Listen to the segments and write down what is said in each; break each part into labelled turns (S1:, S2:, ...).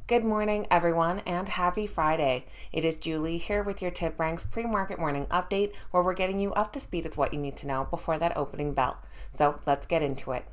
S1: Good morning, everyone, and happy Friday. It is Julie here with your TipRanks pre-market morning update, where we're getting you up to speed with what you need to know before that opening bell. So let's get into it.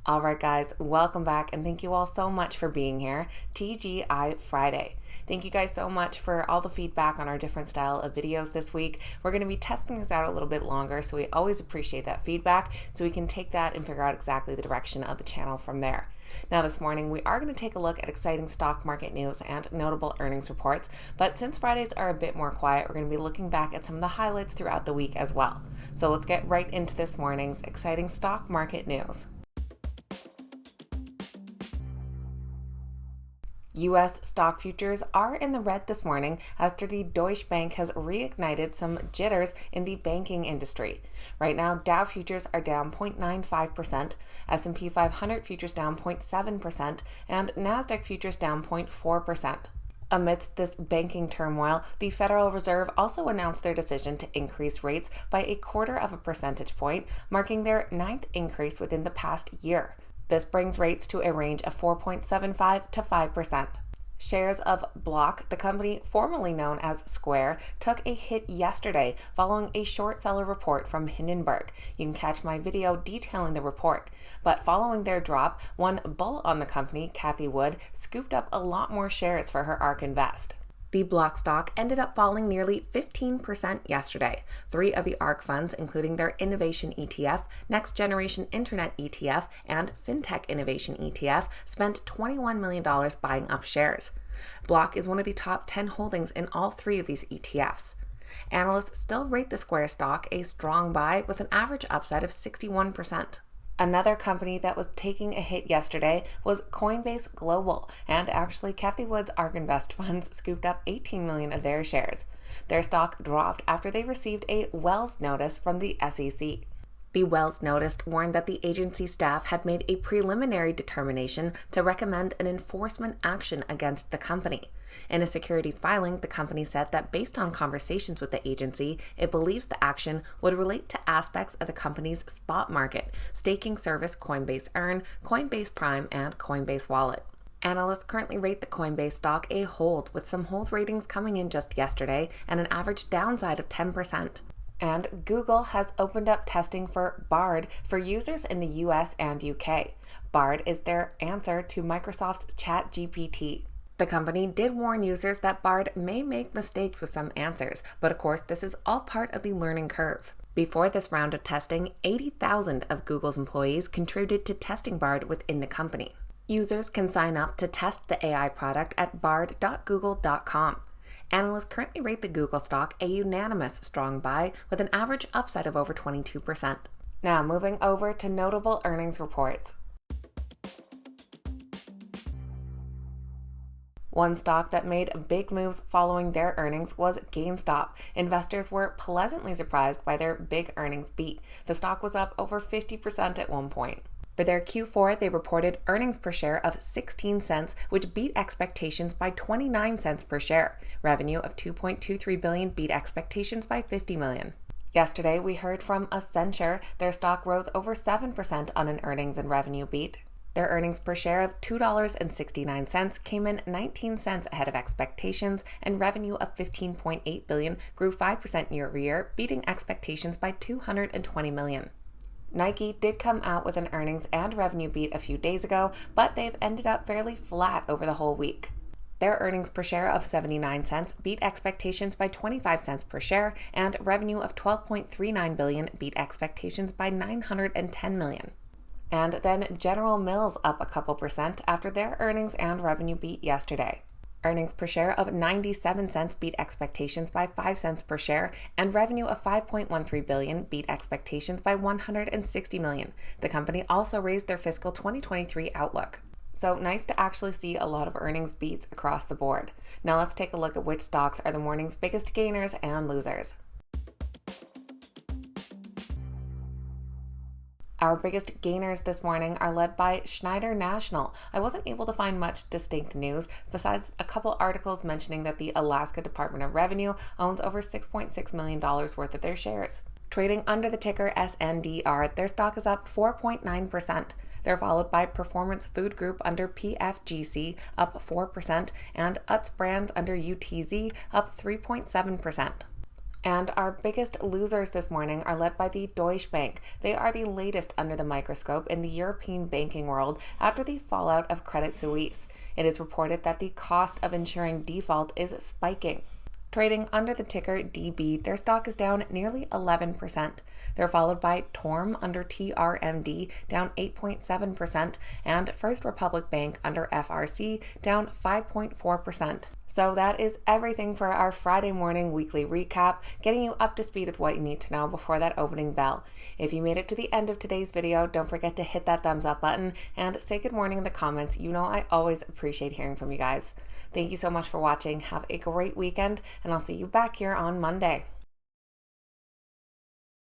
S1: All right, guys, welcome back, and thank you all so much for being here. TGI Friday. Thank you guys so much for all the feedback on our different style of videos this week. We're going to be testing this out a little bit longer, so we always appreciate that feedback, so we can take that and figure out exactly the direction of the channel from there. Now this morning, we are going to take a look at exciting stock market news and notable earnings reports, but since Fridays are a bit more quiet, we're going to be looking back at some of the highlights throughout the week as well. So let's get right into this morning's exciting stock market news. U.S. stock futures are in the red this morning after the Deutsche Bank has reignited some jitters in the banking industry. Right now, Dow futures are down 0.95%, S&P 500 futures down 0.7%, and NASDAQ futures down 0.4%. Amidst this banking turmoil, the Federal Reserve also announced their decision to increase rates by 0.25 percentage point, marking their 9th increase within the past year. This brings rates to a range of 4.75 to 5%. Shares of Block, the company formerly known as Square, took a hit yesterday following a short seller report from Hindenburg. You can catch my video detailing the report. But following their drop, one bull on the company, Cathie Wood, scooped up a lot more shares for her ARK Invest. The Block stock ended up falling nearly 15% yesterday. 3 of the ARK funds, including their Innovation ETF, Next Generation Internet ETF, and FinTech Innovation ETF, spent $21 million buying up shares. Block is one of the top 10 holdings in all 3 of these ETFs. Analysts still rate the Square stock a strong buy with an average upside of 61%. Another company that was taking a hit yesterday was Coinbase Global, and actually Cathie Wood's ARK Invest funds scooped up 18 million of their shares. Their stock dropped after they received a Wells notice from the SEC. The Wells notice warned that the agency staff had made a preliminary determination to recommend an enforcement action against the company. In a securities filing, the company said that based on conversations with the agency, it believes the action would relate to aspects of the company's spot market, staking service Coinbase Earn, Coinbase Prime, and Coinbase Wallet. Analysts currently rate the Coinbase stock a hold, with some hold ratings coming in just yesterday and an average downside of 10%. And Google has opened up testing for Bard for users in the US and UK. Bard is their answer to Microsoft's ChatGPT. The company did warn users that Bard may make mistakes with some answers, but of course this is all part of the learning curve. Before this round of testing, 80,000 of Google's employees contributed to testing Bard within the company. Users can sign up to test the AI product at bard.google.com. Analysts currently rate the Google stock a unanimous strong buy with an average upside of over 22%. Now moving over to notable earnings reports. One stock that made big moves following their earnings was GameStop. Investors were pleasantly surprised by their big earnings beat. The stock was up over 50% at one point. For their Q4, they reported earnings per share of 16 cents, which beat expectations by 29 cents per share. Revenue of $2.23 billion beat expectations by $50 million. Yesterday, we heard from Accenture. Their stock rose over 7% on an earnings and revenue beat. Their earnings per share of $2.69 came in 19 cents ahead of expectations, and revenue of $15.8 billion grew 5% year over year, beating expectations by $220 million. Nike did come out with an earnings and revenue beat a few days ago, but they've ended up fairly flat over the whole week. Their earnings per share of 79 cents beat expectations by 25 cents per share, and revenue of $12.39 billion beat expectations by $910 million. And then General Mills up a couple percent after their earnings and revenue beat yesterday. Earnings per share of 97 cents beat expectations by 5 cents per share, and revenue of $5.13 billion beat expectations by $160 million. The company also raised their fiscal 2023 outlook. So nice to actually see a lot of earnings beats across the board. Now let's take a look at which stocks are the morning's biggest gainers and losers. Our biggest gainers this morning are led by Schneider National. I wasn't able to find much distinct news besides a couple articles mentioning that the Alaska Department of Revenue owns over $6.6 million worth of their shares. Trading under the ticker SNDR, their stock is up 4.9%. They're followed by Performance Food Group under PFGC, up 4%, and Utz Brands under UTZ, up 3.7%. And our biggest losers this morning are led by the Deutsche Bank. They are the latest under the microscope in the European banking world after the fallout of Credit Suisse. It is reported that the cost of ensuring default is spiking. Trading under the ticker DB, their stock is down nearly 11%. They're followed by TORM under TRMD, down 8.7%, and First Republic Bank under FRC, down 5.4%. So that is everything for our Friday morning weekly recap, getting you up to speed with what you need to know before that opening bell. If you made it to the end of today's video, don't forget to hit that thumbs up button and say good morning in the comments. You know I always appreciate hearing from you guys. Thank you so much for watching. Have a great weekend, and I'll see you back here on Monday.